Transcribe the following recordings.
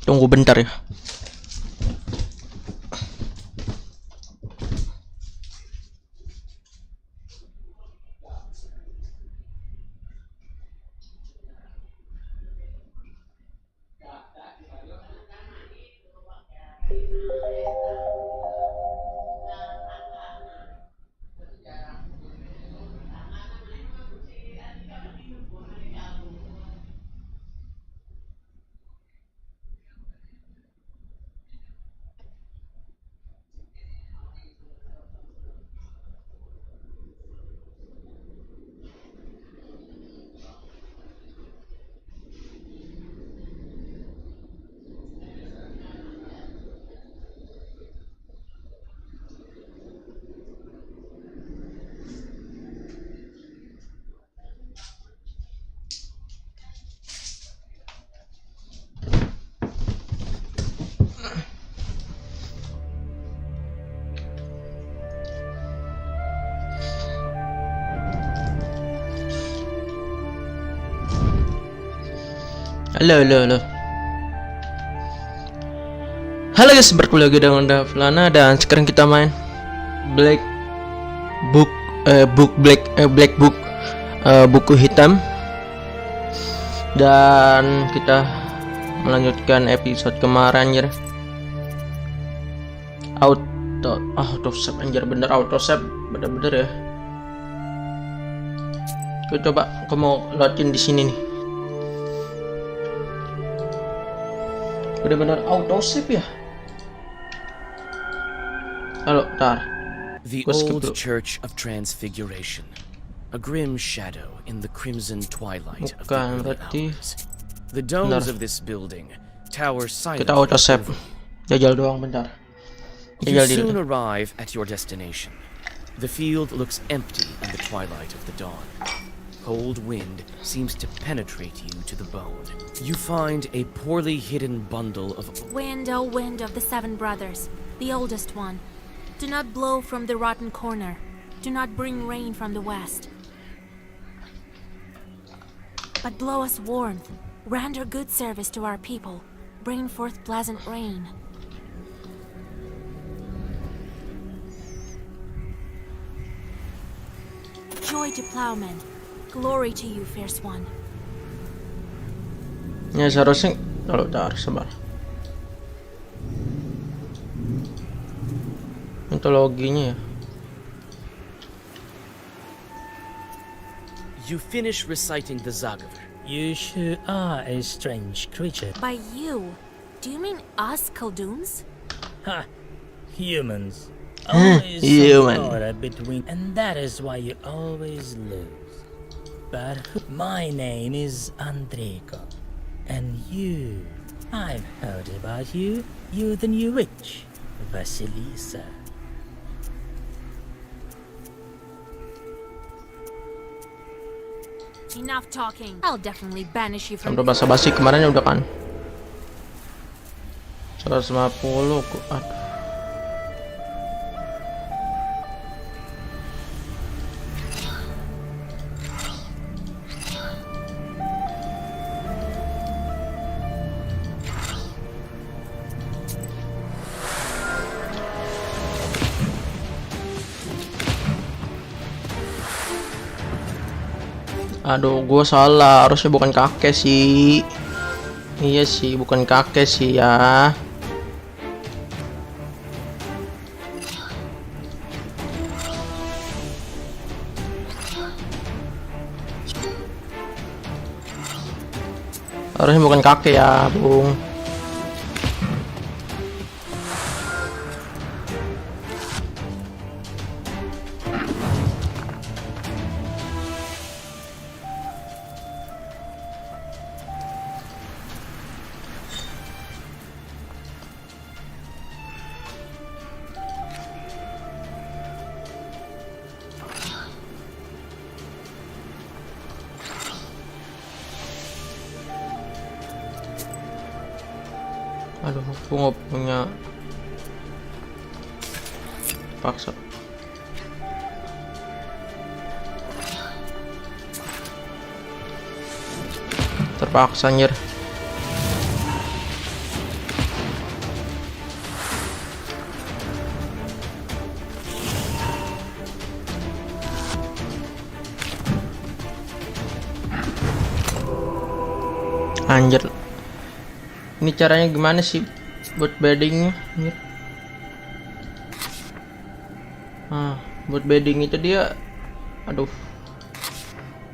Tunggu bentar ya. Halo. Halo guys, bertemu lagi dengan Davlana dan sekarang kita main Black Book, Black Book, buku hitam. Dan kita melanjutkan episode kemarin ya. Auto save anjir, bener auto save, bener ya. Gue coba mau loadin di sini nih. Benar-benar auto save ya. Halo, tar. The old church of transfiguration, a grim shadow in the crimson twilight of the early hours. The domes of this building tower silent. Kita auto save. Jajal doang bentar. You soon arrive at your destination. The field looks empty in the twilight of the dawn. Cold wind seems to penetrate you to the bone. You find a poorly hidden bundle of wind, O wind of the seven brothers, the oldest one. Do not blow from the rotten corner. Do not bring rain from the west. But blow us warmth. Render good service to our people. Bring forth pleasant rain. Joy to plowmen. Glory to you, fierce one. Ya seharusnya kalau tar sabar. Mitologinya ya. You finish reciting the Zagaver. You sure are a strange creature. By you, do you mean us Kulduns? Ha! Humans. Always human. Between, and that is why you always lose. But my name is Andreko, and you, I've heard about you. You're the new witch, Vasilisa. Enough talking. I'll definitely banish you from. Sampai basa-basi kemarin udah kan. 150 kok. Aduh, gue salah. Harusnya bukan kakek sih. Iya sih, bukan kakek sih ya. Harusnya bukan kakek ya, Bung. Aduh, aku nggak punya paksa. Terpaksa anjir. Anjir. Ini caranya gimana sih buat beddingnya? Buat bedding itu dia, aduh.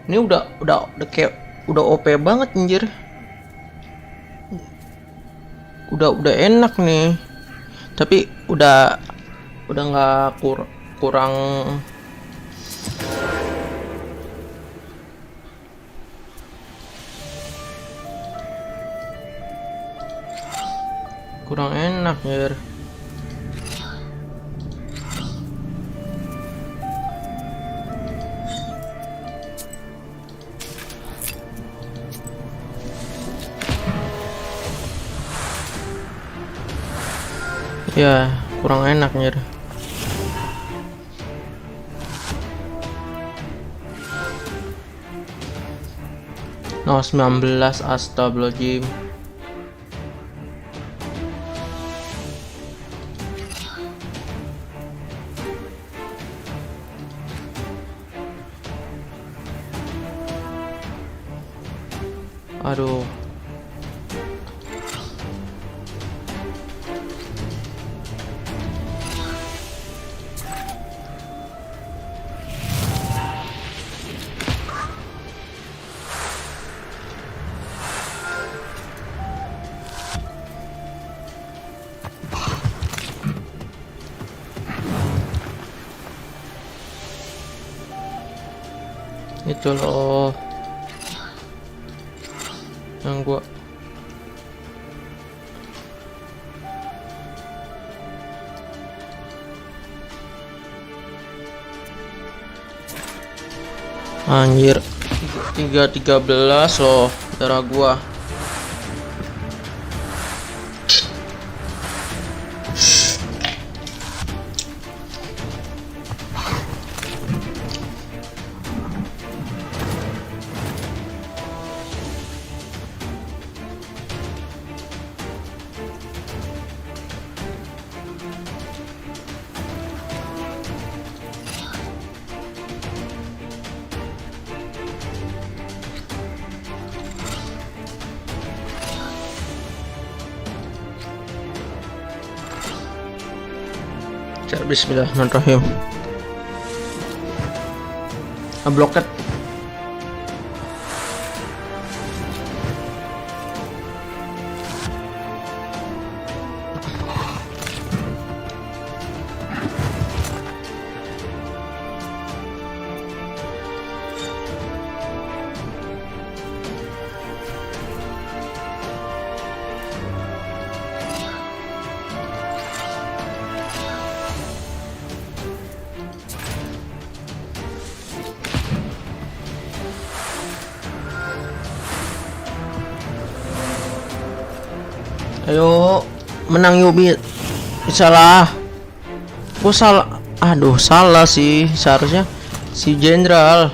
Ini udah kayak udah OP banget anjir. Udah enak nih. Tapi udah nggak kurang enak ya. Ya, kurang enak ya. No 19, astagfirullahaladzim. Aduh. Itu loh yang gua anjir 3.13 loh darah gua. Bismillahirrahmanirrahim. Bloket. Ayo menang yuk, bisa lah. Kok salah? Aduh, salah sih, seharusnya si jenderal.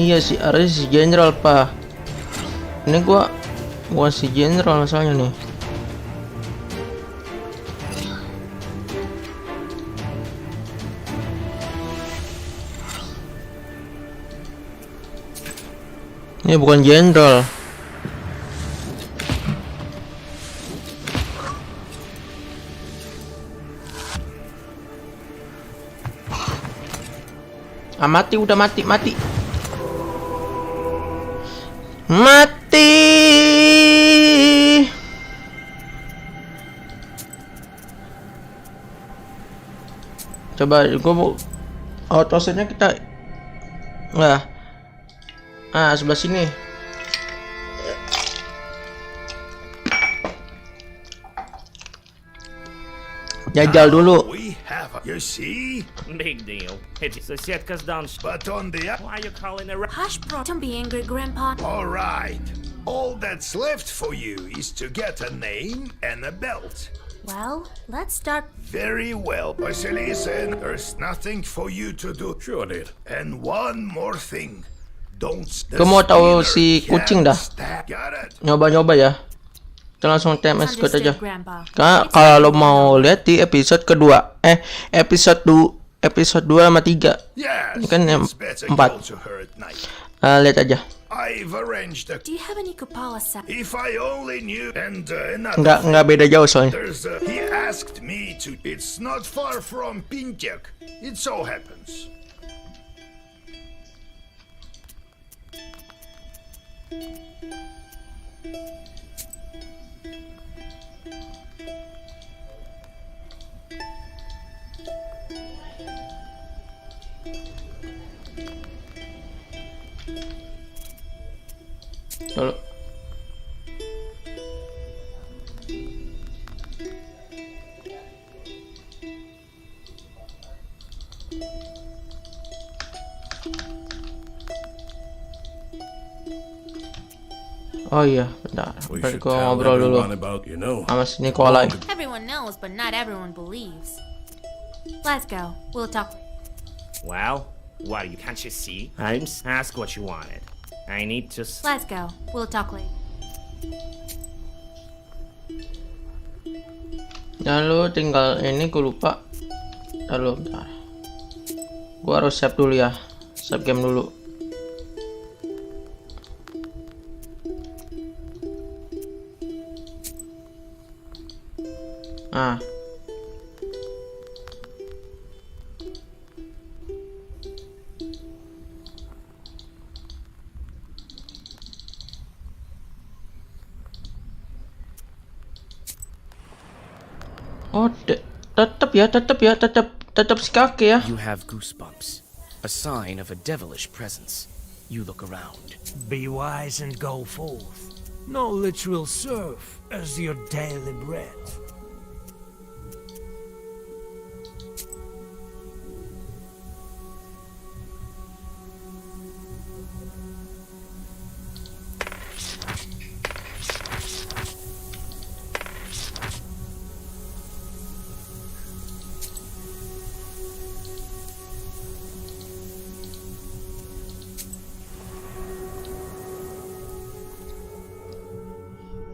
Iya sih, harusnya si jenderal pak. Ini gua bukan si jenderal masalahnya nih. Ini bukan jenderal. Mati, udah mati. Coba gua mau autosave-nya kita. Sebelah sini. Jajal dulu. You see? Big deal. It's соседка с Данш. But on the Why are you calling her? Hush, bro. Don't be angry, Grandpa. all right. All that's left for you is to get a name and a belt. Well, let's start. Very well. Listen, there's nothing for you to do. Sure did. And one more thing. Don't Gua mau tahu si kucing dah. Got it? Nyoba ya. Kita langsung TMS code aja. Understood, Grandpa. Kalau lo mau lihat di episode kedua, episode 2 sama 3. Yes. Ini kan yang it's better 4. go to her at night. Lihat aja. I've arranged a... Do you have any kupala set? If I only knew... And another... Nggak beda jauh soalnya. He asked me to... It's not far from UNTUK. It so happens. Dulu. Oh iya, bentar. We Berarti should gua tell ngobrol dulu everyone about, you know. sama si Nikolai. Everyone knows, but not everyone believes. Let's go. We'll talk. Well, what, you can't you see? Ask what you wanted. I need to... Let's go. We'll talk later. Lalu tinggal ini gue lupa. Lalu bentar. Gua harus save dulu ya. Save game dulu. Ah. Oh, tetap si kakek ya. You have goosebumps, a sign of a devilish presence. You look around. Be wise and go forth. Knowledge will serve as your daily bread.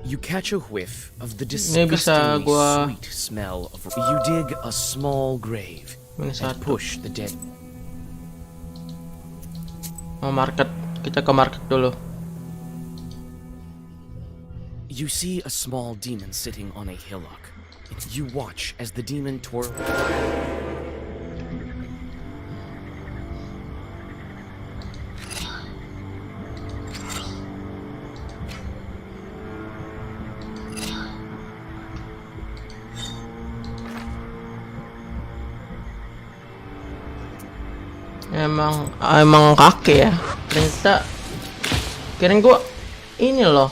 You catch a whiff of the Ini bisa disgustingly gua sweet smell of... You dig a small grave and push the dead... Oh, market. Kita ke market dulu. You see a small demon sitting on a hillock. You watch as the demon twirls... Emang kakek ya. Kirain gua ini loh.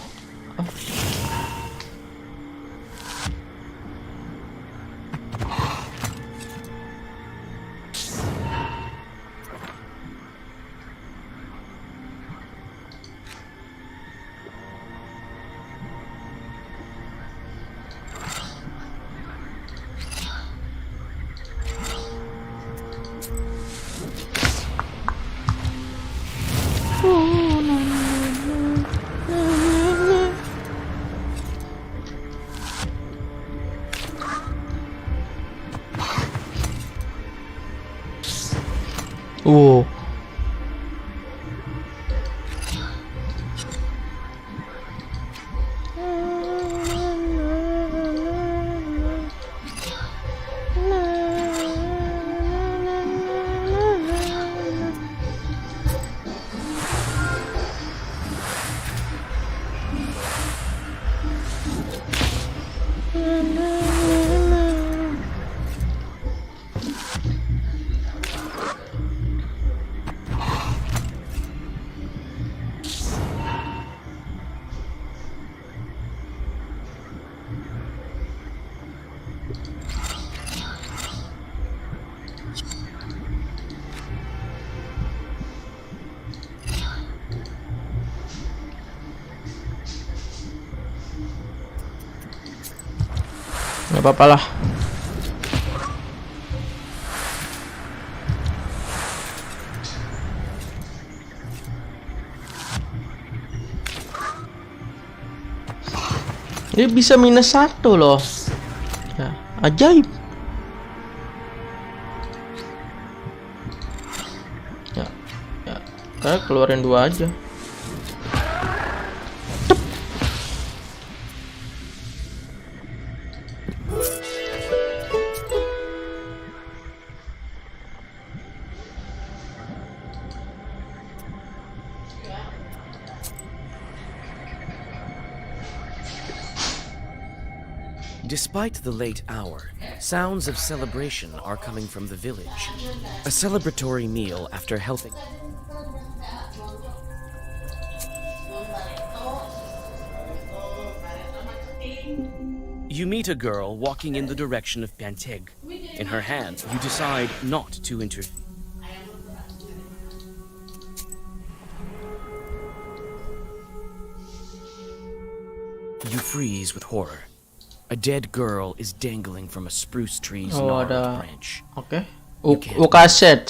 Gak apa-apa lah. Dia bisa -1 loh. Ya, ajaib. Ya, ya. Kita keluarin 2 aja. Despite the late hour, sounds of celebration are coming from the village. A celebratory meal after helping. You meet a girl walking in the direction of Panteg. In her hand, you decide not to interfere. You freeze with horror. A dead girl is dangling from a spruce tree's gnarled branch. Oke. Ukaset.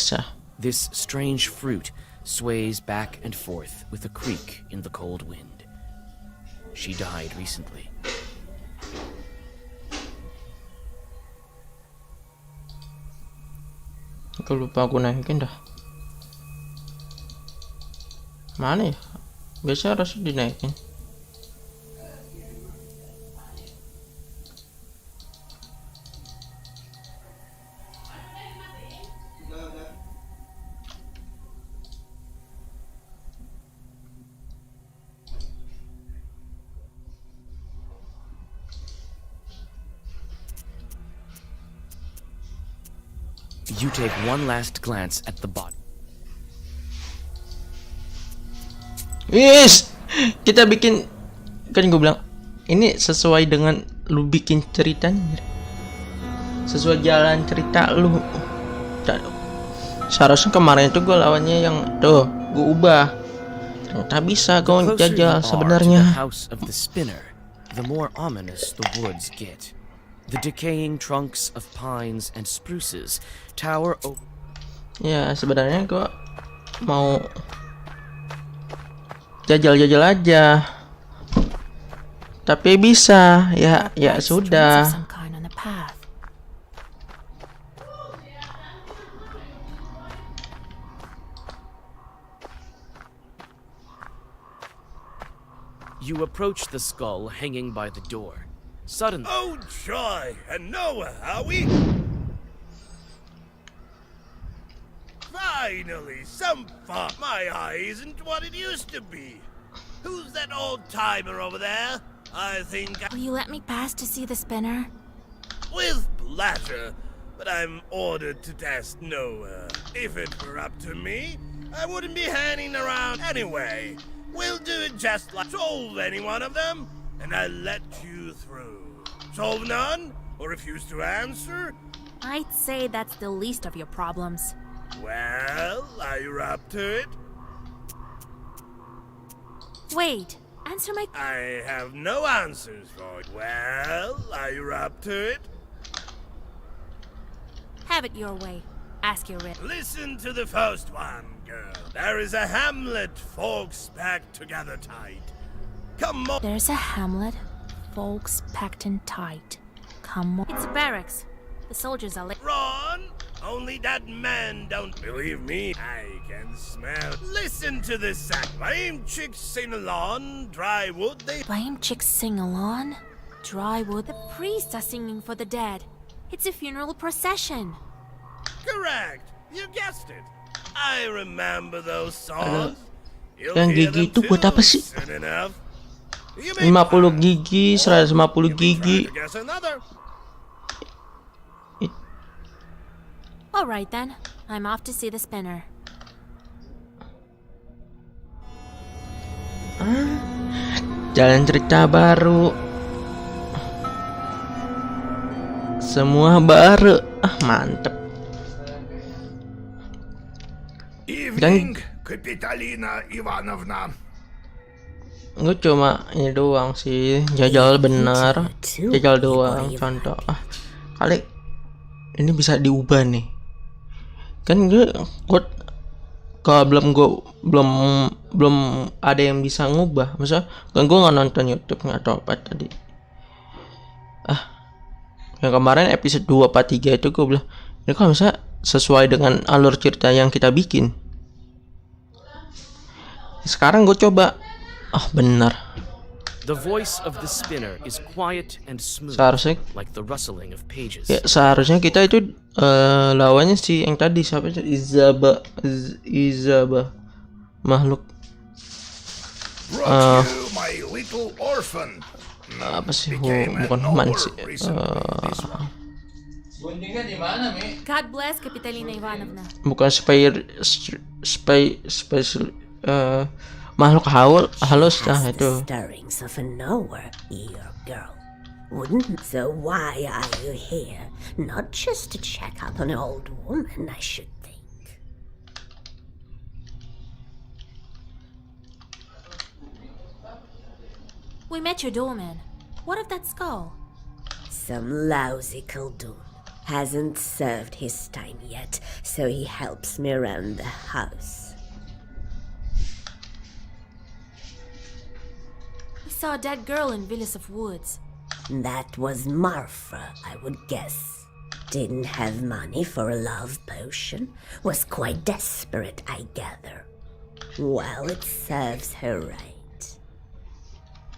This strange fruit sways back and forth with a creak in the cold wind. She died recently. Aku lupa aku naikin dah. Mana ya? Biasa harus dinaikin. You take one last glance at the body. Yes, kita bikin, kan gue bilang ini sesuai dengan lu bikin ceritanya, sesuai jalan cerita lu. Seharusnya kemarin itu gue lawannya yang tuh gue ubah, ternyata bisa gue jajal sebenarnya. The more ominous the woods get. The decaying trunks of pines and spruces tower over. Ya sebenarnya gue mau jajal-jajal aja, tapi bisa ya sudah. You approach the skull hanging by the door. Suddenly, Oh, joy! And Noah, are we? Finally, some fun. My eye isn't what it used to be. Who's that old timer over there? I think Will you let me pass to see the spinner? with pleasure, but I'm ordered to test Noah. If it were up to me, I wouldn't be hanging around anyway. We'll do it just like solve any one of them, and I'll let you through. Solve none, or refuse to answer? I'd say that's the least of your problems. Well, are you up to it? Wait, answer my... I have no answers for it. Well, are you up to it? Have it your way. Ask your riddle. Listen to the first one, girl. There is a hamlet, folks packed together tight. Come on. There's a hamlet, folks packed in tight. Come on. It's a barracks. The soldiers are Run! Only that man don't believe me. I can smell. Listen to this sack. Lame chicks sing along, dry wood they. Lame chicks sing along. Dry wood. The priests are singing for the dead. It's a funeral procession. Correct. You guessed it. I remember those songs. You'll Yang hear gigi them itu buat too apa sih? soon enough. You may 50 gigi, 150 gigi. try to guess another. All right then. I'm off to see the spinner. Jalan cerita baru. Semua baru. Mantep. Evening, Kapitolina Ivanovna. Gue cuma ini doang sih, jajal benar, jajal doang contoh. Kali ini bisa diubah nih. Kan gue kalau belum ada yang bisa ngubah. Masa kan gue nggak nonton YouTube nggak tahu apa tadi. Yang kemarin episode 2 apa 3 itu gue bilang ini kan bisa sesuai dengan alur cerita yang kita bikin. Sekarang gue coba, benar. the voice of the spinner is quiet and smooth, Seharusnya like the rustling of pages. ya, seharusnya kita itu lawannya si yang tadi siapa itu Izaba makhluk Brought you my little orphan. apa sih? became Bukan an human hour sih. recently, this one. God bless, Kapitalina Ivanovna. Bukan makhluk halus Has the itu. stirrings of a knower, your girl. Wouldn't so why are you here? Not just to check up on an old woman, I should think. We met your doorman. What of that skull? Some lousy Khaldun hasn't served his time yet, so he helps me around the house. We saw a dead girl in Villas of Woods. That was Marfa, I would guess. Didn't have money for a love potion. Was quite desperate, I gather. Well, it serves her right.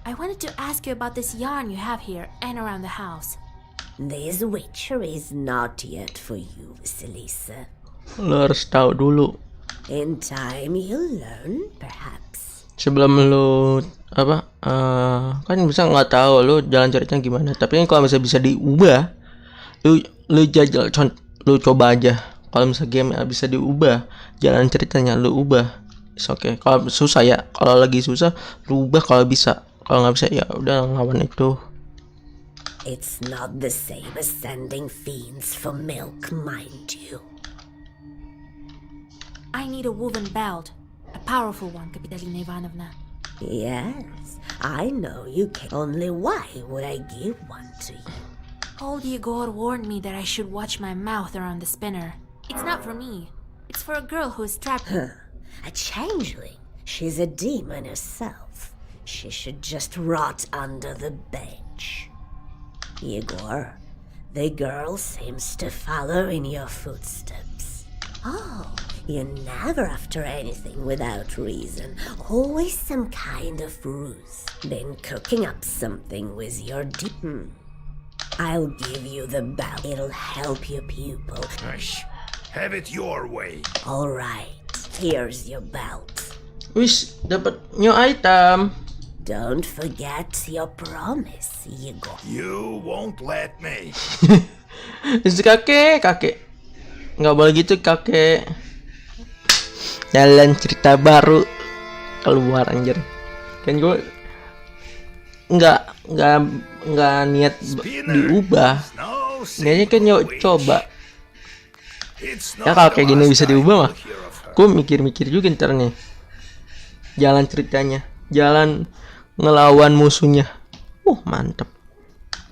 I wanted to ask you about this yarn you have here and around the house. This witchery is not yet for you, Vasilisa. Lo harus tahu dulu In time, you'll learn, perhaps. sebelum lu apa kan bisa nggak tahu lu jalan ceritanya gimana. Tapi kan kalau misalnya bisa diubah, lu jajal lu coba aja. Kalau misalnya game bisa diubah jalan ceritanya, lu ubah. Oke. Kalau susah ya, kalau lagi susah lu ubah kalau bisa. Kalau nggak bisa ya udah lawan itu. It's not the same as sending fiends for milk, mind you. I need a woven belt. A powerful one, Kapitalina Ivanovna. Yes, I know you can. Only why would I give one to you? Old Yegor warned me that I should watch my mouth around the spinner. It's not for me. It's for a girl who is trapped. A changeling. She's a demon herself. She should just rot under the bench. Yegor, the girl seems to follow in your footsteps. Oh, you're never after anything without reason. Always some kind of ruse. Been cooking up something with your I'll give you the belt. It'll help your pupil. Hush. Have it your way. All right, here's your belt. Wis, dapat new item. Don't forget your promise, Yegor. You won't let me. Itu kakek nggak boleh gitu kakek. Jalan cerita baru keluar anjir. Kan gue nggak niat diubah. No, Niatnya kan coba. It's Ya not kalau the kayak gini last bisa time diubah mah, you'll hear of her. gue mikir-mikir juga ntar nih. Jalan ceritanya, jalan ngelawan musuhnya. Mantep.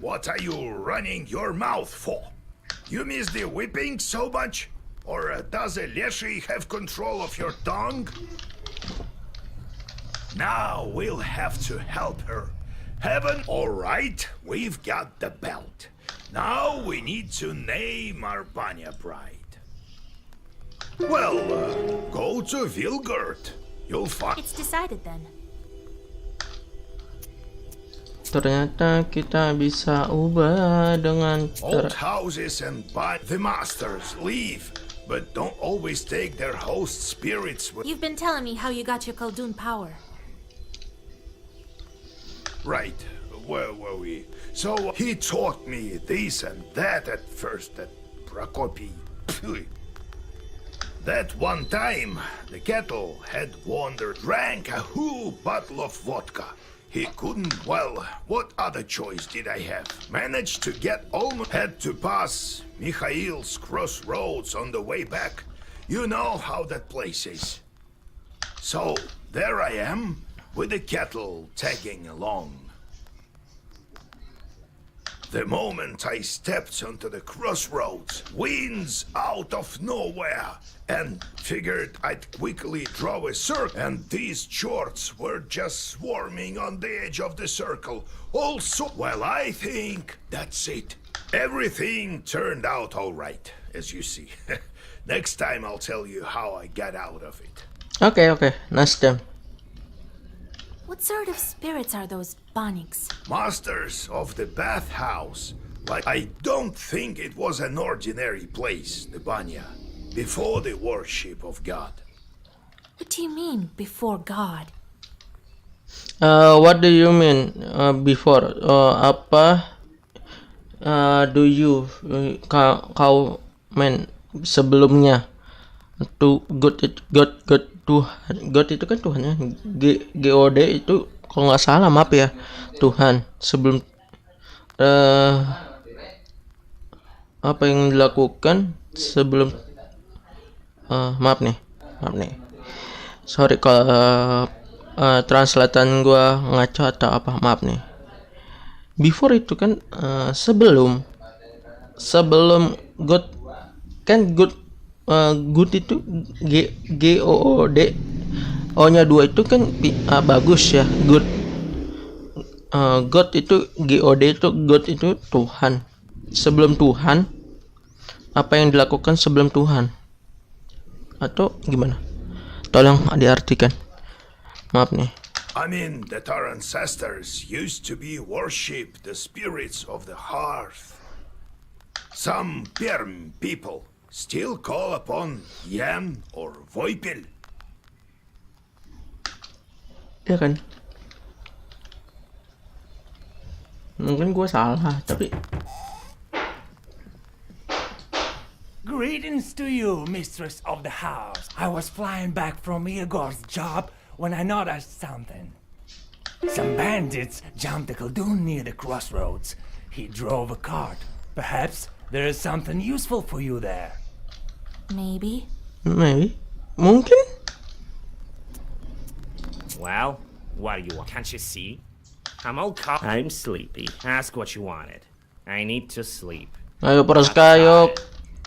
What are you running your mouth for? You miss the whipping so much? Or does a Leshy have control of your tongue? Now we'll have to help her. Heaven, all right, we've got the belt. Now we need to name our Banya bride. Well, go to Vilgurt. You'll find... It's decided then. Ternyata kita bisa ubah dengan Old houses and the masters leave, but don't always take their host spirits with... You've been telling me how you got your Khaldun power. Right, where were we? So he taught me this and that at first, that Prokopy. That one time, the kettle had wandered, drank a whole bottle of vodka. He couldn't, well, what other choice did I have? Managed to get almost, had to pass Mikhail's crossroads on the way back. You know how that place is. So, there I am, with the kettle tagging along. The moment I stepped onto the crossroads, winds out of nowhere, and figured I'd quickly draw a circle, and these shorts were just swarming on the edge of the circle. Also, well, I think that's it. Everything turned out all right, as you see. Next time I'll tell you how I got out of it. Okay, nice them. What sort of spirits are those Baniks? Masters of the bathhouse. Like, I don't think it was an ordinary place, the Banya, before the worship of God. What do you mean, before God? What do you mean before? Apa do you kau men sebelumnya? God Tuhan. God itu kan Tuhan ya. God itu kalau nggak salah, maaf ya, Tuhan. Sebelum apa yang dilakukan sebelum maaf nih, sorry kalau translatean gua ngaco atau apa, maaf nih. Before itu kan sebelum God kan good itu God, O nya 2 itu kan bagus ya, good. God itu God itu God itu Tuhan. Sebelum Tuhan, apa yang dilakukan sebelum Tuhan? Atau gimana? Tolong diartikan. Maaf nih. I mean that our ancestors used to be worship the spirits of the hearth. Some Perm people still call upon Jan or Voipil. Ya kan? Mungkin gue salah, tapi Greetings to you, mistress of the house. I was flying back from Igor's job when I noticed something. Some bandits jumped the Khaldun near the crossroads. He drove a cart. Perhaps there is something useful for you there. Maybe. Mungkin. Well, what do you want? Can't you see? I'm sleepy. Ask what you wanted. I need to sleep. Ayo Praska, ayo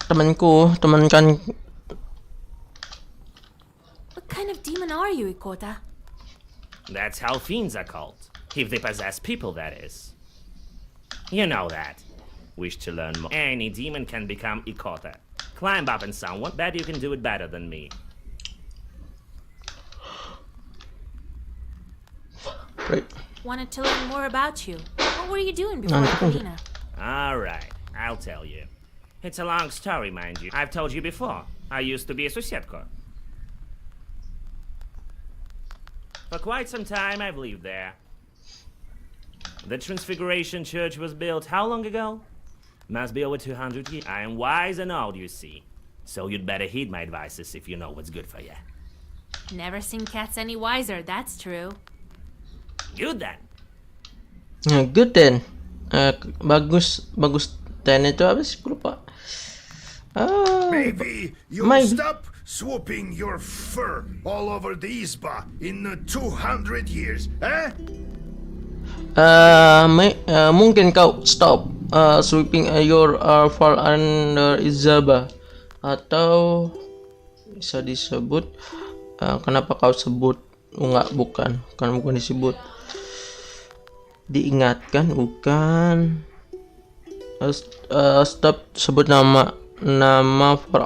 temanku, temankan. What kind of demon are you, Ikota? That's how fiends are called. If they possess people, that is. You know that. Wish to learn more? Any demon can become Ikota. Climb up on someone. Bet you can do it better than me. Right. Wanted to learn more about you. What were you doing before Karina? Alright, I'll tell you. It's a long story, mind you. I've told you before. I used to be a susiedko. For quite some time, I've lived there. The Transfiguration Church was built how long ago? Must be over 200 years. I am wise and old, you see. So you'd better heed my advices if you know what's good for you. Never seen cats any wiser, that's true. Good then. Good then. Bagus. Ten itu apa sih? Lupa. Maybe you'll stop swooping your fur all over the Isba in 200 years, eh? Mungkin kau stop sweeping your fur under Izaba, atau bisa disebut kenapa kau sebut bukan disebut, diingatkan bukan. Stop sebut nama for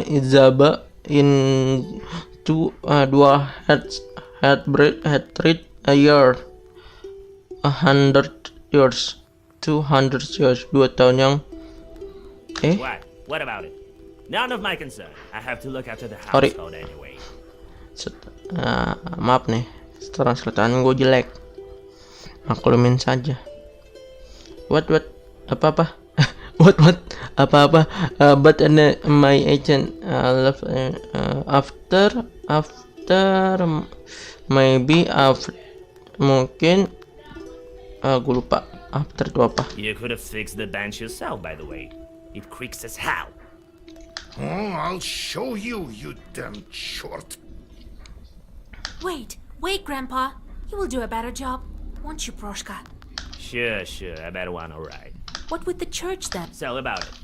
Izaba in dua head rate a year, 100 years, 200 years, 2 tahun yang What about it? None of my concern. I have to look after the household anyway. Maaf nih, translatean gue jelek, maklumin saja. What apa what apa but my agent left after maybe after, mungkin gue lupa after itu apa. You could have fixed the bench yourself, by the way. It creaks as hell. Oh, I'll show you, you damn short. Wait, Grandpa. You will do a better job, won't you, Proshka? Sure, I bet one alright. What with the church then? So about it.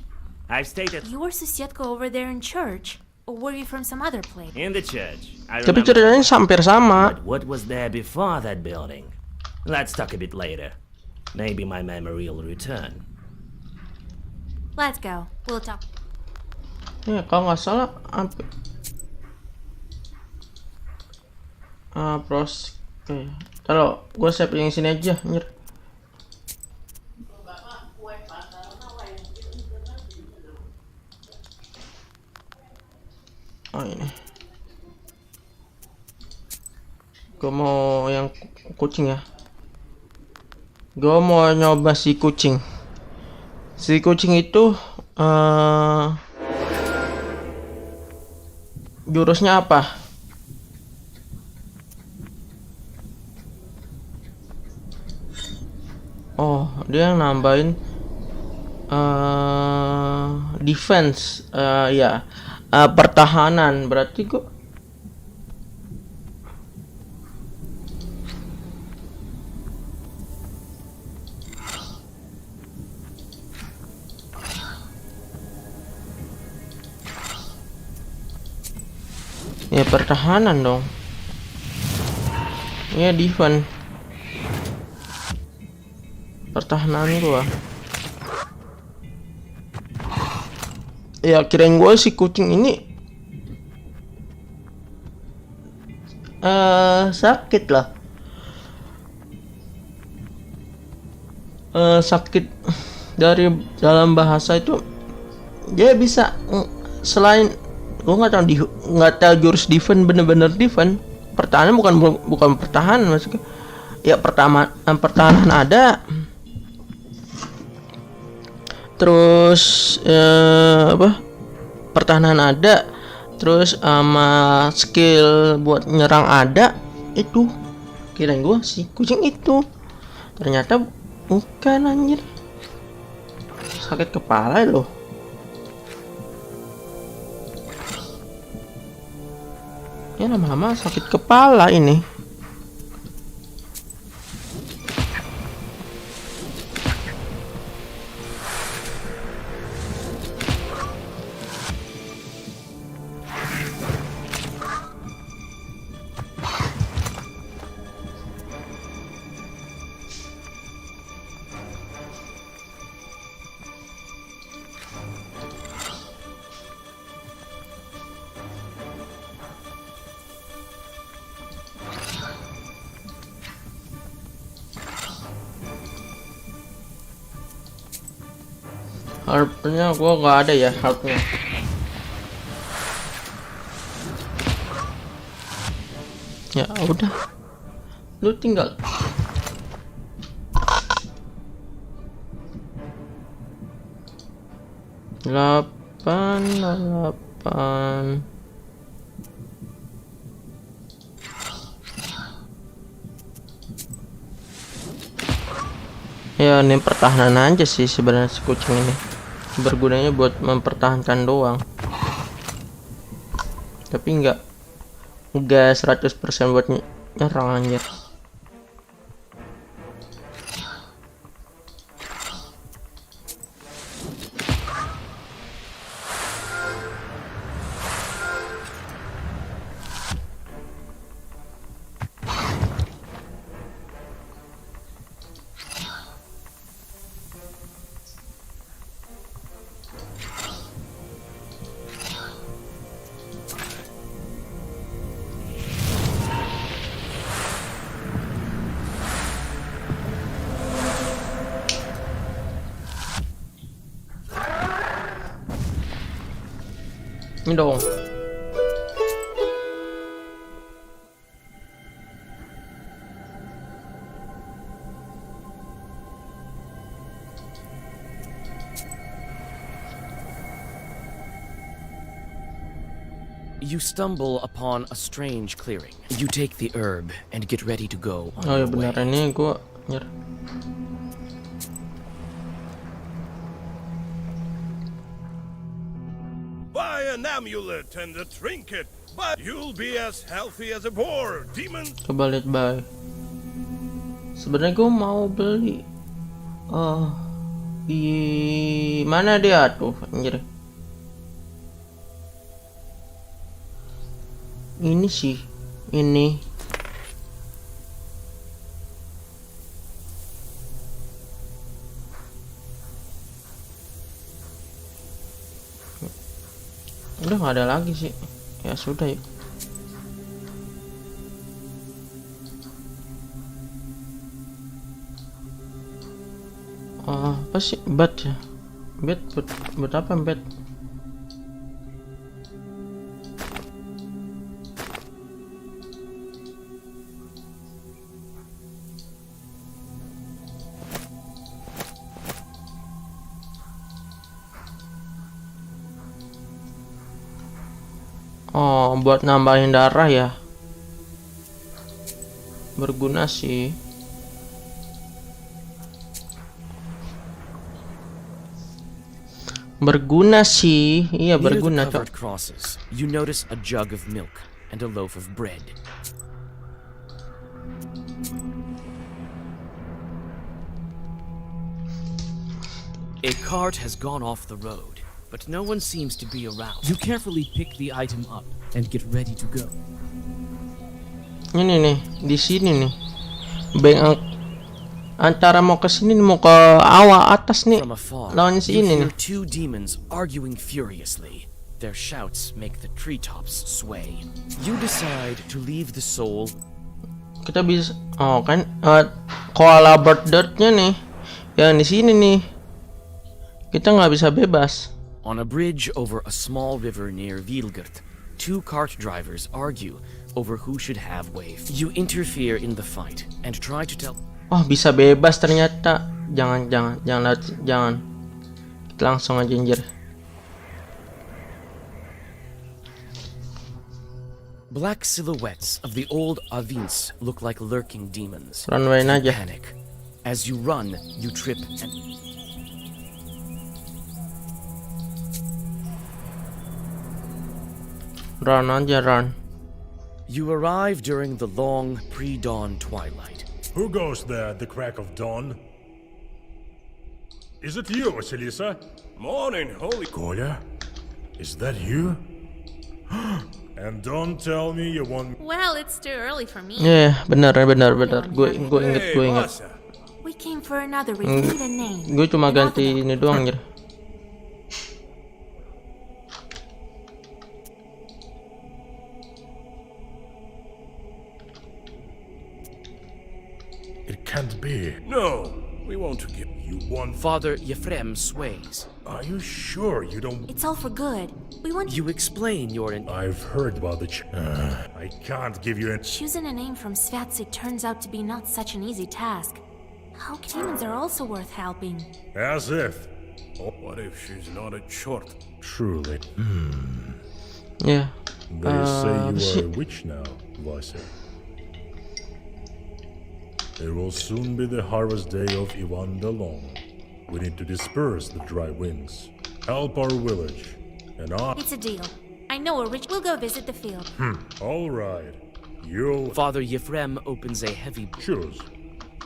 I've stated You were Susietko over there in church, or were you from some other place? in the church. I Tapi remember. ceritanya hampir sama. But what was there before that building? Let's talk a bit later. Maybe my memory will return. Let's go. We'll talk. Ya kalau nggak salah kalau gue save yang sini aja, anjir. Oh ini. Gue mau yang kucing ya. Gue mau nyoba si kucing. Si kucing itu jurusnya apa? Oh, dia yang nambahin defense, ya, pertahanan. Berarti gua ya pertahanan dong. Ya defense. Pertahanan gua. Ya kirain gua si kucing ini sakit lah. Sakit dari dalam bahasa itu dia bisa selain gua nggak tahu jurus defense bener-bener defense. Pertahanan bukan pertahanan maksudnya. Ya pertahanan ada. Terus pertahanan ada, terus sama skill buat nyerang ada. Itu kirain gua sih kucing itu, ternyata bukan anjir. Sakit kepala loh. Ya lama-lama sakit kepala ini. Harpnya gua nggak ada ya harpnya. Ya udah, lu tinggal. Delapan. Ya ini pertahanan aja sih sebenarnya si kucing ini. Bergunanya buat mempertahankan doang. Tapi enggak 100% buat nyerang anjir. Ini dong. You stumble upon a strange clearing. You take the herb and get ready to go on Oh ya your way. benar, ini gua nyer. Buy an amulet and a trinket, but you'll be as healthy as a boar, demon. Coba lihat buy. Sebenarnya gua mau beli. Di mana dia tuh anjir? Ini sih, ini. Udah nggak ada lagi sih. Ya sudah ya. Apa sih bat ya? Bet buat apa bet? Oh, buat nambahin darah ya. Berguna sih. Berguna sih. Iya, Near the berguna, Cok. covered crosses, you notice a jug of milk and a loaf of bread. A cart has gone off the road, but no one seems to be around. You carefully pick the item up and get ready to go. Ini nih, di sini nih. Antara mau ke sini mau ke atas nih. From afar, Lawan si you ini hear nih. two demons arguing furiously. Their shouts make the treetops sway. You decide to leave the soul. Kita bisa, oh kan, koala bird dirt-nya nih, yang di sini nih. Kita nggak bisa bebas. On a bridge over a small river near Vilgert, two cart drivers argue over who should have way. You interfere in the fight and try to tell. Oh, bisa bebas ternyata. Jangan. Kita langsung aja anjir. Black silhouettes of the old Avins look like lurking demons. Runwayin You aja. panic. As you run, you trip and Run aja, run. you arrive during the long pre-dawn twilight. Who goes there at the crack of dawn? Is it you, Vasilisa? Morning, holy. Kolya? Is that you? And don't tell me you want me. Well, it's too early for me. Iya, benar. Gue inget. Masa. We came for another. We need a name. Gue cuma An ganti alphabet. ini doang anjir. It can't be. No, we want to give. You want. Father Yefrem sways. Are you sure you don't. It's all for good. We want You explain your I've heard about the. I can't give you an. choosing a name from Svatsik turns out to be not such an easy task. How demons are also worth helping. As if. Oh, what if she's not a short? Truly. Ya. They say you are a witch now, Vasa. There will soon be the harvest day of Ivan the Long. We need to disperse the dry winds. Help our village. And It's a deal. I know a rich. We'll go visit the field. all right. You'll Father Yefrem opens a heavy choose.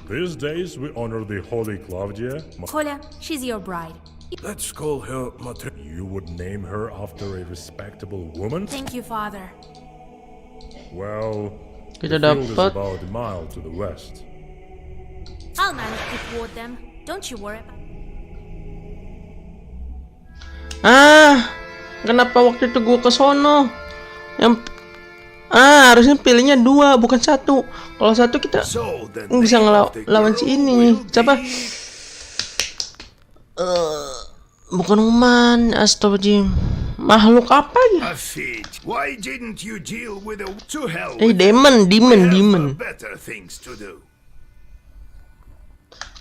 These days we honor the Holy Claudia. Kolya, she's your bride. Let's call her Mater. You would name her after a respectable woman? Thank you, Father. Well, Kita the field is dapat. about a mile to the west. I'll manage to thwart them. Don't you worry. Kenapa waktu itu gue ke sono? Harusnya pilihnya 2 bukan 1. Kalau 1 kita So the bisa name of the ngelawan si girl ini. will Siapa? be- Bukan Uman, astagfirullahaladzim. Makhluk apa ya? A fit. Why didn't you deal with a to hell? Demon. Have better things to do.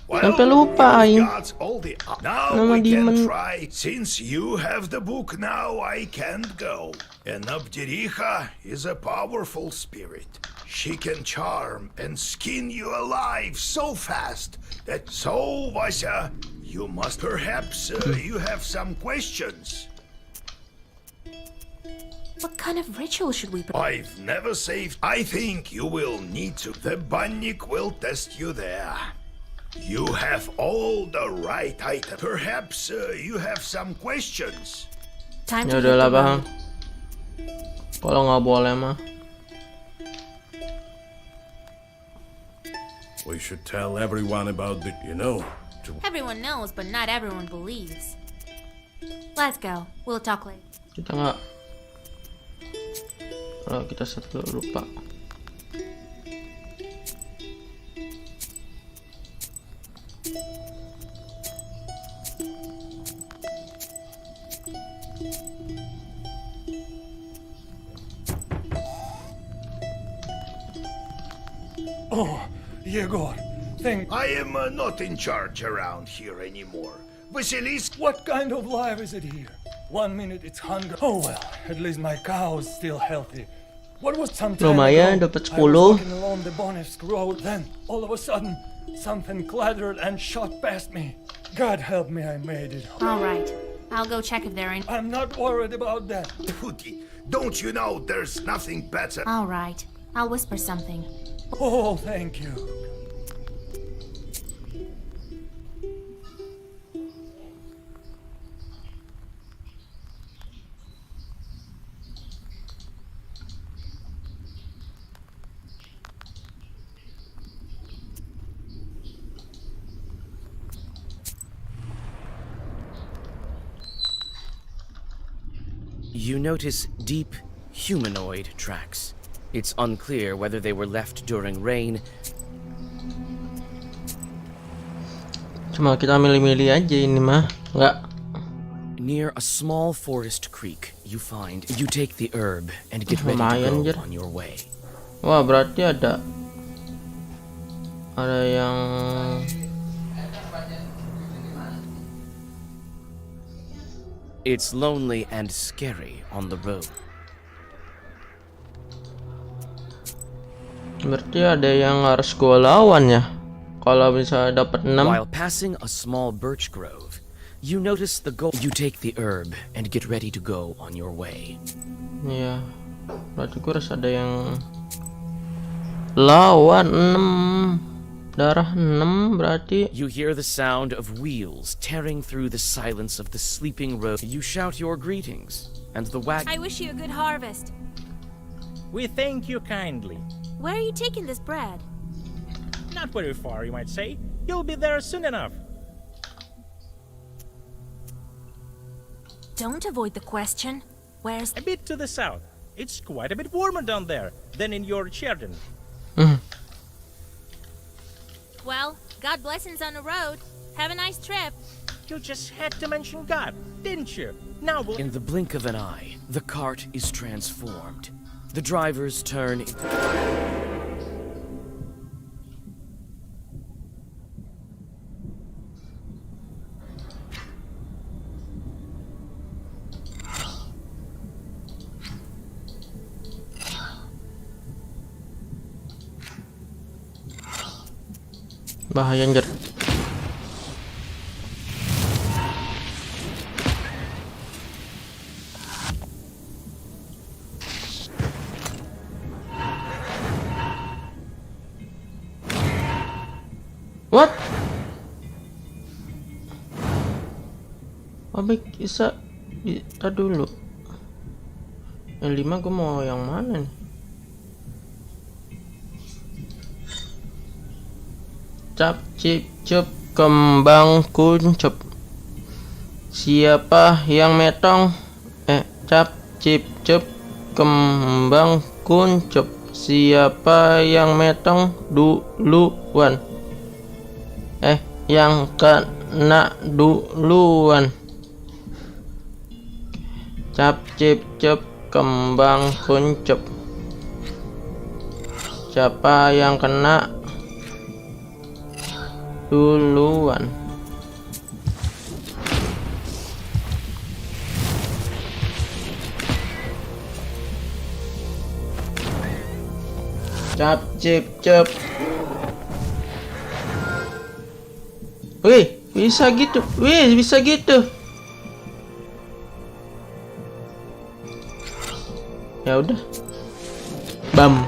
Sampai lupa we've aing. got all the- Now Nama we can demon. try. Since you have the book now, I can't go. And Abdericha is a powerful spirit. She can charm and skin you alive so fast that so, Vasya, you must perhaps you have some questions. What kind of ritual should we? I've never saved. I think you will need to. The bannik will test you there. You have all the right items. Perhaps you have some questions. Time Ya to hit udahlah the bang. road. Kalau nggak boleh mah. We should tell everyone about the, Everyone knows, but not everyone believes. Let's go. We'll talk later. Kita nggak. Kalau kita satu lupa. Oh, Yegor, thank. I am not in charge around here anymore. Vasilis, What kind of life is it here? 1 minute it's hunger. Oh well, at least my cow is still healthy. What was some time Lumayan, ago? dapat I was 10. walking along the Bonnesk road, then all of a sudden something clattered and shot past me. God help me, I made it. All right. I'll go check if they're in. I'm not worried about that. Pooty, don't you know there's nothing better? All right. I'll whisper something. Oh, thank you. You notice deep, humanoid tracks. It's unclear whether they were left during rain. Cuma kita milih-milih aja ini mah. Nggak. Near a small forest creek, you take the herb and get ready Lumayan, to Jer. go on your way. Wah, berarti ada yang It's lonely and scary on the road. berarti ada yang harus gua lawan ya. Kalau bisa dapat 6. While passing a small birch grove, you notice the goal. You take the herb and get ready to go on your way. Iya. Berarti gua harus ada yang lawan 6. Darah 6 berarti. You hear the sound of wheels tearing through the silence of the sleeping road. You shout your greetings, and the wagon. I wish you a good harvest. We thank you kindly. Where are you taking this bread? Not very far, you might say. You'll be there soon enough. Don't avoid the question. Where's... A bit to the south. It's quite a bit warmer down there than in your Sheridan. Well, God blessings on the road. Have a nice trip. You just had to mention God, didn't you? Now we'll... In the blink of an eye, the cart is transformed. The drivers turn. Bahaya anjir. What? Baik bisa kita dulu. Yang 5 gue mau yang mana nih? Cap cip cup kembang kuncup. Siapa yang metong? Cap cip cup kembang kuncup. Siapa yang metong duluan? Yang kena duluan. Cap cip cup kembang kuncup. Siapa yang kena duluan? Cap cip cup. Wih, bisa gitu. Wih, bisa gitu. Ya udah. Bam.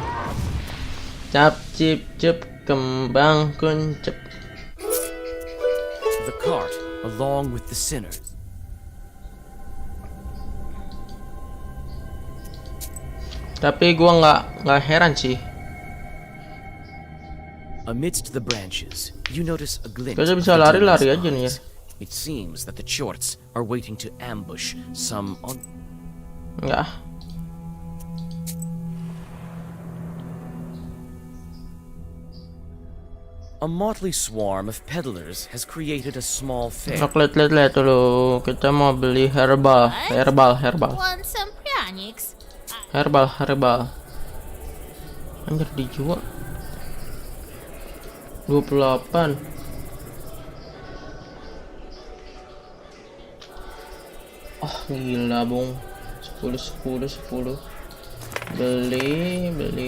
Cap cip cup kembang kuncup. The cart, along with the sinners. Tapi gua nggak heran sih. Amidst the branches, you notice a glint. Kita of bisa the lari-lari demon's aja nih ya. eyes. It seems that the Chorts are waiting to ambush some on. Enggak. A motley swarm of peddlers has created a small fair. Lihat dulu. Kita mau beli herbal. Want some pranics? Herbal. Anjir dijual 28. Oh gila bung, 10. Beli mbak,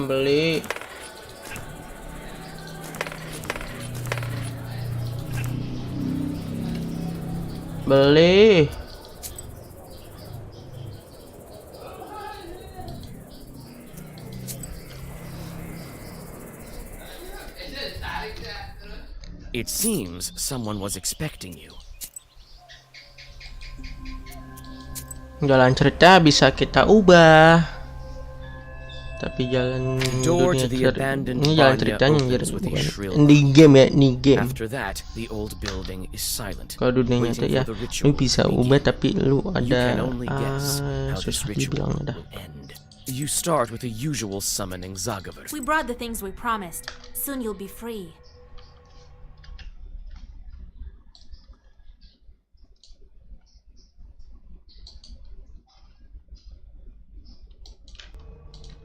beli. It seems someone was expecting you. Jalan cerita bisa kita ubah, tapi jalan Door dunia to the abandoned ini jalan barnyard ceritanya opens jadi with a bukan shrill di game ya, di game. After that, the old building is silent. Kalau dunia nyata waiting ya for the lu ritual bisa to ubah begin. tapi lu You ada can only guess how this susah ritual dibilang ada. will end. You start with the usual summoning Zagaver. We brought the things we promised. Soon you'll be free.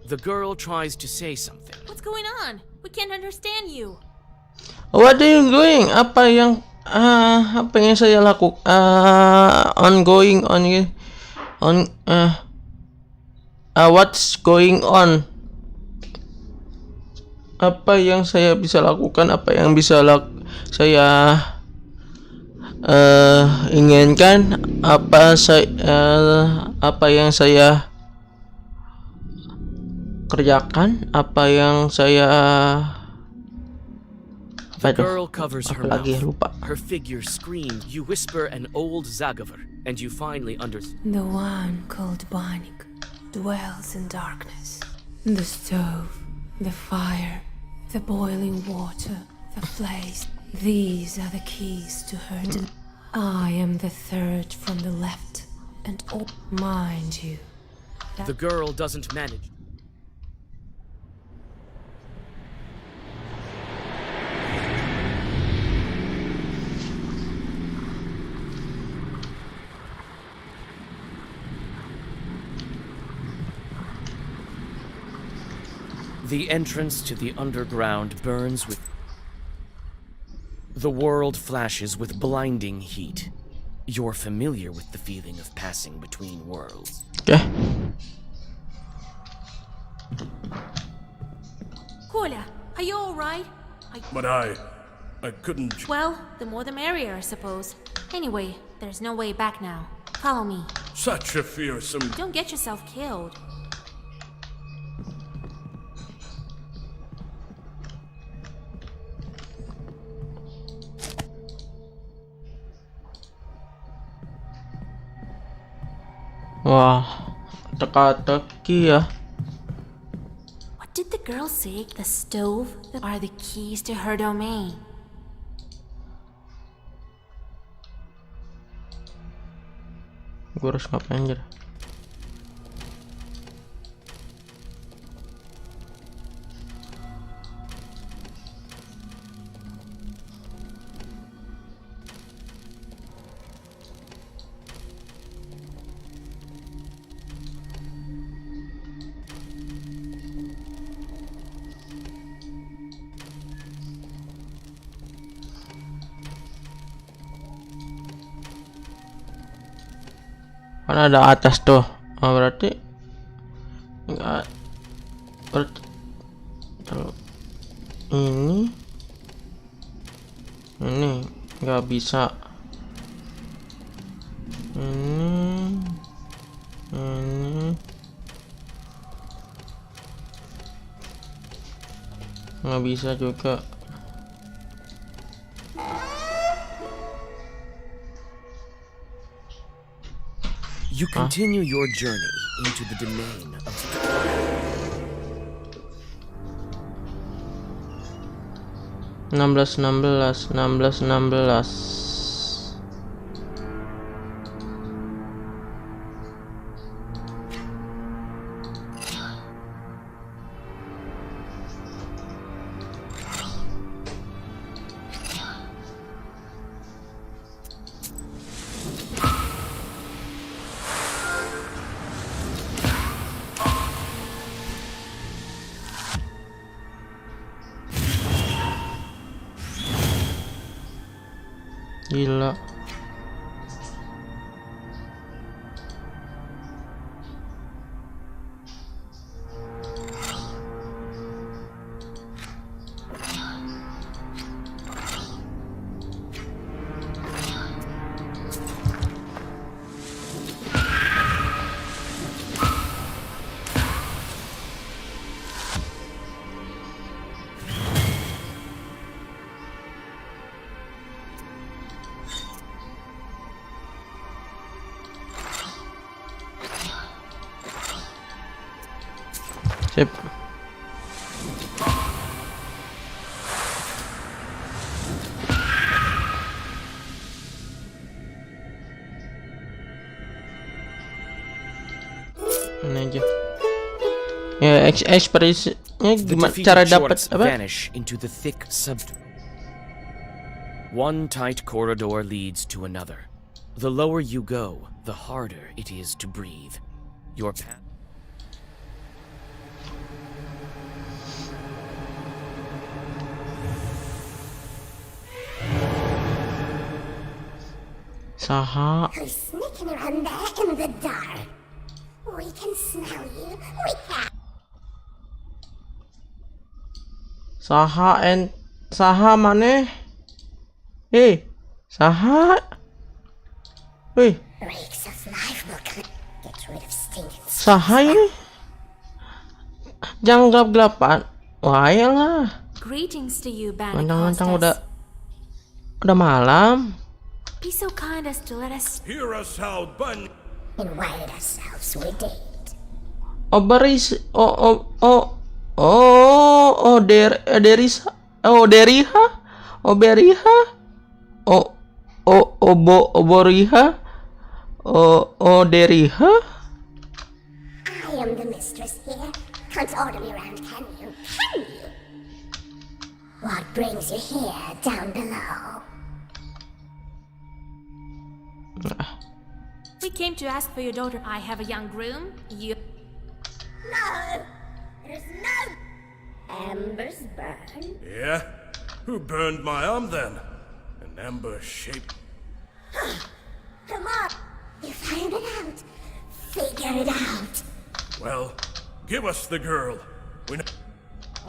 The girl tries to say something. What's going on? We can't understand you. What are you doing? Apa yang saya lakukan? What's going on? Apa yang saya bisa lakukan? Apa yang bisa saya inginkan? Apa yang saya kerjakan? Apa yang saya The girl covers her lagi mouth. lupa. Her figure screams. You whisper an old Zagaver, and you finally understand. The one called baik dwells in darkness. The stove, the fire, the boiling water, the flames. These are the keys to her. I am the third from the left, and all mind you. The girl doesn't manage. The entrance to the underground burns with... The world flashes with blinding heat. You're familiar with the feeling of passing between worlds. Oke. Kola, are you alright? But I couldn't. Well, the more the merrier, I suppose. Anyway, there's no way back now. Follow me. Such a fearsome. Don't get yourself killed. Wah, teka-teki ya. What did the girl say? The stove are the keys to her domain. Gue harus ngapain aja? Kan ada atas tuh. Berarti enggak. Berarti ini nggak bisa. Ini nggak bisa juga. You continue your journey into the domain of... enam belas. Gila. Sip. Ini aja. Ya, ekspresinya The gimana defeated cara dapat shorts apa? vanish into the thick One tight corridor leads to another. The lower you go, the harder it is to breathe. Your path. Saha. Who's sneaking around there in the dark? We can smell you. We can. Saha maneh? Saha? Wih, Rakes of life will come. Get rid of stinking. saha ini? Jangan gelap-gelapan. Wah, lah. Greetings to you, Mentang-mentang Bandicostas. udah malam. Be so kind as to let us. Hear us out, Bunny. Invite ourselves, we did. Derisa. Deriha. Beriha. Boriha. Deriha. I am the mistress here. Can't order me around, can you? Can you? What brings you here, down below? We came to ask for your daughter. I have a young groom. You. No! There's no... Embers burn. Yeah? Who burned my arm then? An amber shape. Come on! You find it out. Figure it out. Well, give us the girl. We know.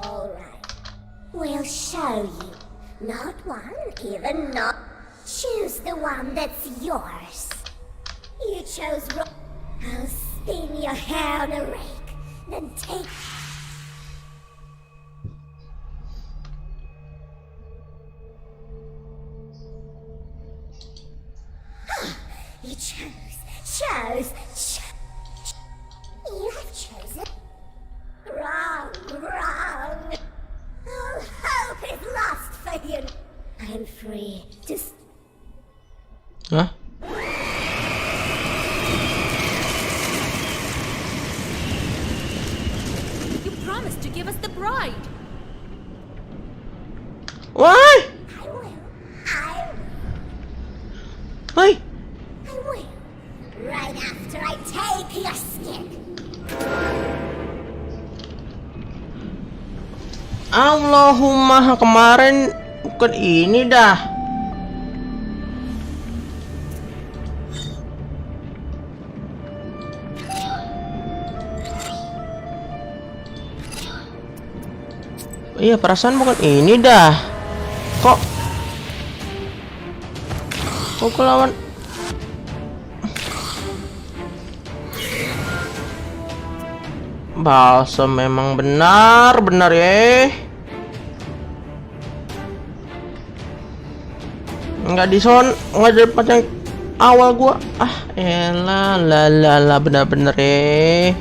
All right. We'll show you. Not one, even not. Choose the one that's yours. You chose wrong. I'll spin your hair on a rake, then take... You chose. You have chosen. Wrong. All hope is lost for you. I'm free to... Hah? You promised to give us the bride. Why? I Why? will. Right after I take your skin. Allahumma, kemarin bukan ini dah. Iya, perasaan bukan ini dah. Kok lawan balsam memang benar ya. Nggak dapat yang awal gua. Elah benar-benar ya.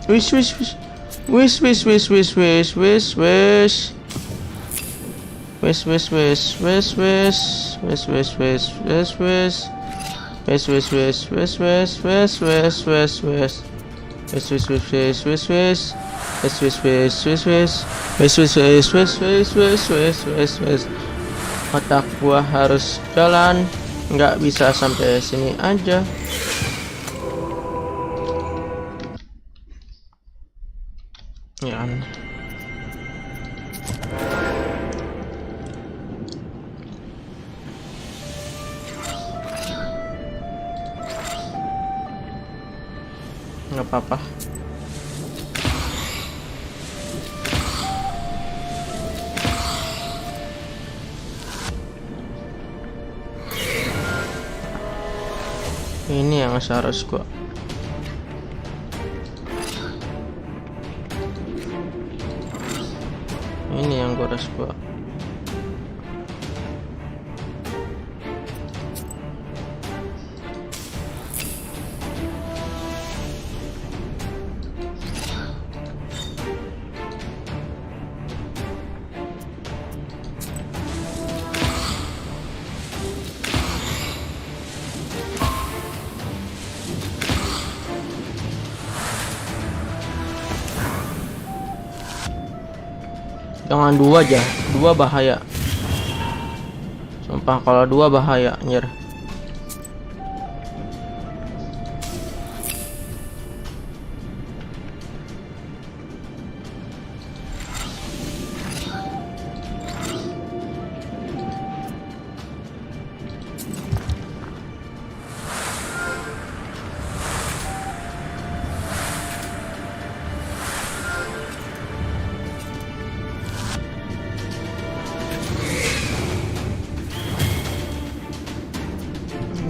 Wish. Otak gua harus jalan, nggak bisa sampai sini aja. Ya aneh. Nggak apa-apa. Ini yang harus gua. Ini yang gua harus gua. Jangan dua aja, dua bahaya. Sumpah kalau dua bahaya, anjir.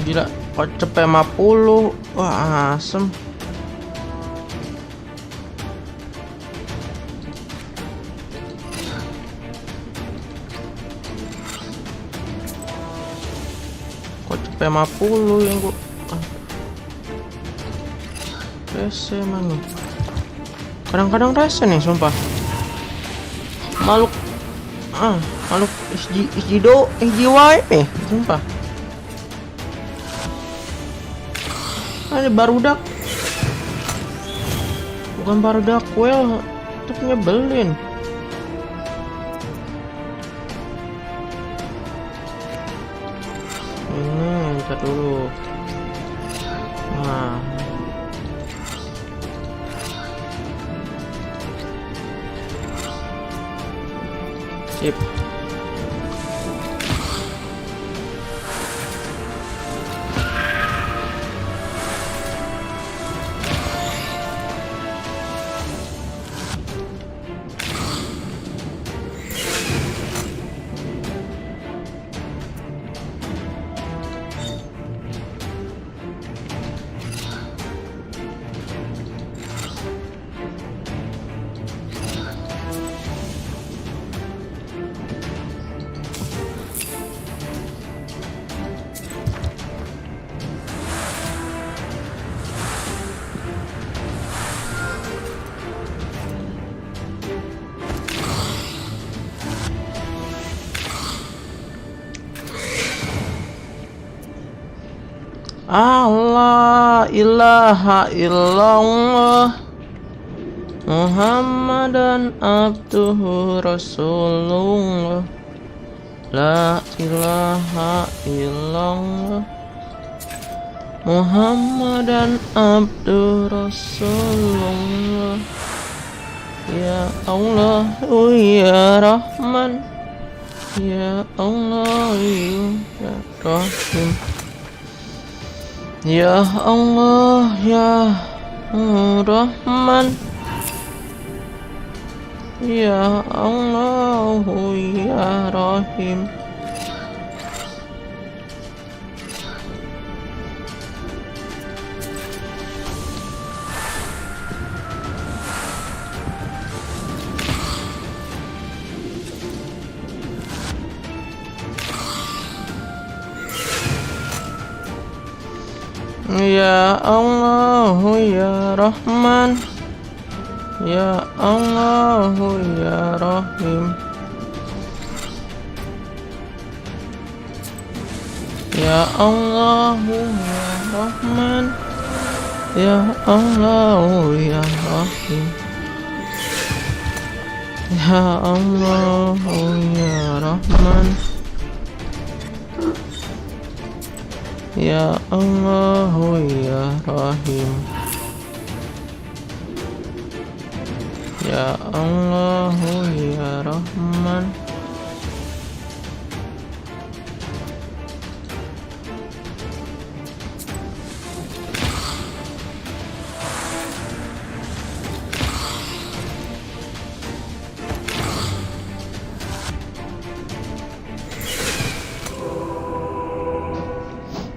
Gila, kocep 50. Wah, asem. Kocep 50 yang gua. Rese mana? Kadang-kadang rese nih, sumpah. Makhluk makhluk SJW nih, sumpah. Ada barudak, bukan barudak well, itu nyebelin. Ini ntar dulu. Nah, sip. Allah ilaha illallah Muhammadan abduhu rasulullah. La ilaha illallah Muhammadan abduhu rasulullah. Ya Allah, oh ya Rahman, ya Allah, ya Rahim. Ya Allah, ya Rahman, ya Allah, ya Rahim. Ya Allah, ya Rahman, ya Allah, ya Rahim. Ya Allah, ya Rahman, ya Allah, ya Rahim. Ya Allah, ya Rahman, ya Allah, ya Rahim. Ya Allah, ya Rahman.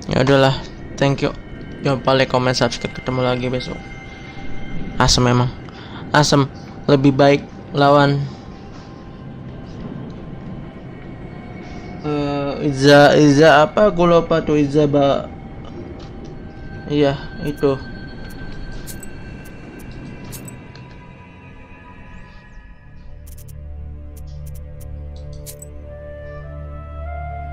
Ya udahlah, thank you. Jangan lupa like, comment, subscribe. Ketemu lagi besok. Asem memang. Asem. Lebih baik lawan Iza apa, gue lupa tuh. Iya itu